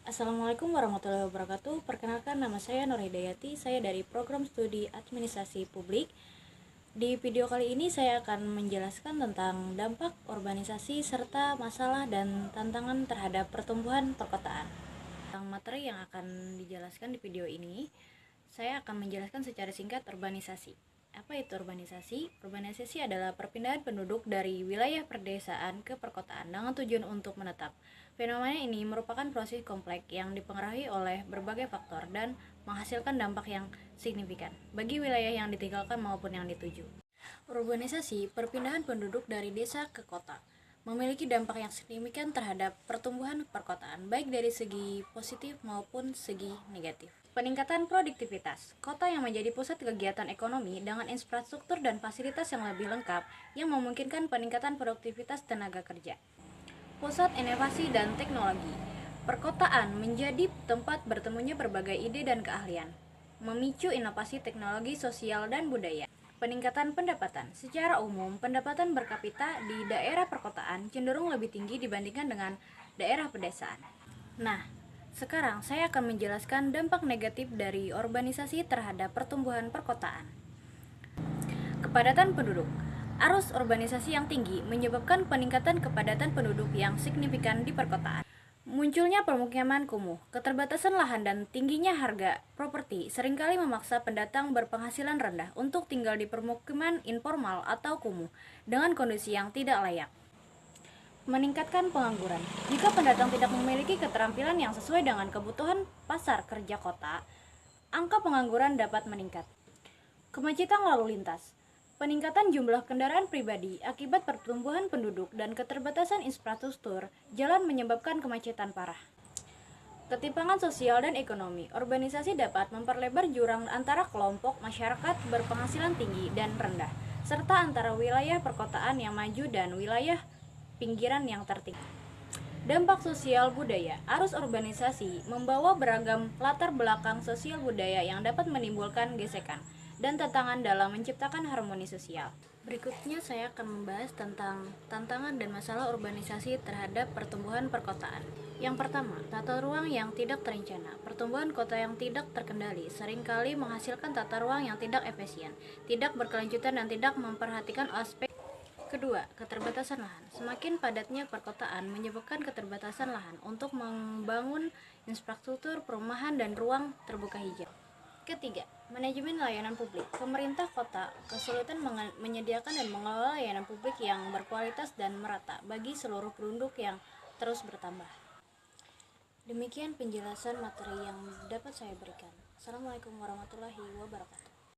Assalamualaikum warahmatullahi wabarakatuh. Perkenalkan, nama saya Nur Hidayati. Saya dari Program Studi Administrasi Publik. Di video kali ini saya akan menjelaskan tentang dampak urbanisasi serta masalah dan tantangan terhadap pertumbuhan perkotaan. Tentang materi yang akan dijelaskan di video ini, saya akan menjelaskan secara singkat urbanisasi. Apa itu urbanisasi? Urbanisasi adalah perpindahan penduduk dari wilayah perdesaan ke perkotaan dengan tujuan untuk menetap. Fenomena ini merupakan proses kompleks yang dipengaruhi oleh berbagai faktor dan menghasilkan dampak yang signifikan bagi wilayah yang ditinggalkan maupun yang dituju. Urbanisasi, perpindahan penduduk dari desa ke kota, memiliki dampak yang signifikan terhadap pertumbuhan perkotaan, baik dari segi positif maupun segi negatif. Peningkatan produktivitas, kota yang menjadi pusat kegiatan ekonomi dengan infrastruktur dan fasilitas yang lebih lengkap yang memungkinkan peningkatan produktivitas tenaga kerja. Pusat inovasi dan teknologi, perkotaan menjadi tempat bertemunya berbagai ide dan keahlian, memicu inovasi teknologi sosial dan budaya. Peningkatan pendapatan, secara umum pendapatan per kapita di daerah perkotaan cenderung lebih tinggi dibandingkan dengan daerah pedesaan. Nah, sekarang saya akan menjelaskan dampak negatif dari urbanisasi terhadap pertumbuhan perkotaan. Kepadatan penduduk. Arus urbanisasi yang tinggi menyebabkan peningkatan kepadatan penduduk yang signifikan di perkotaan. Munculnya permukiman kumuh, keterbatasan lahan dan tingginya harga properti seringkali memaksa pendatang berpenghasilan rendah untuk tinggal di permukiman informal atau kumuh dengan kondisi yang tidak layak. Meningkatkan pengangguran. Jika pendatang tidak memiliki keterampilan yang sesuai dengan kebutuhan pasar kerja kota, angka pengangguran dapat meningkat. Kemacetan lalu lintas. Peningkatan jumlah kendaraan pribadi akibat pertumbuhan penduduk dan keterbatasan infrastruktur jalan menyebabkan kemacetan parah. Ketimpangan sosial dan ekonomi. Urbanisasi dapat memperlebar jurang antara kelompok masyarakat berpenghasilan tinggi dan rendah, serta antara wilayah perkotaan yang maju dan wilayah pinggiran yang tertinggal. Dampak sosial budaya. Arus urbanisasi membawa beragam latar belakang sosial budaya yang dapat menimbulkan gesekan dan tantangan dalam menciptakan harmoni sosial. Berikutnya saya akan membahas tentang tantangan dan masalah urbanisasi terhadap pertumbuhan perkotaan. Yang pertama, tata ruang yang tidak terencana. Pertumbuhan kota yang tidak terkendali seringkali menghasilkan tata ruang yang tidak efisien, tidak berkelanjutan dan tidak memperhatikan aspek. Kedua, keterbatasan lahan. Semakin padatnya perkotaan menyebabkan keterbatasan lahan untuk membangun infrastruktur perumahan dan ruang terbuka hijau. Ketiga, manajemen layanan publik. Pemerintah kota kesulitan menyediakan dan mengelola layanan publik yang berkualitas dan merata bagi seluruh penduduk yang terus bertambah. Demikian penjelasan materi yang dapat saya berikan. Assalamualaikum warahmatullahi wabarakatuh.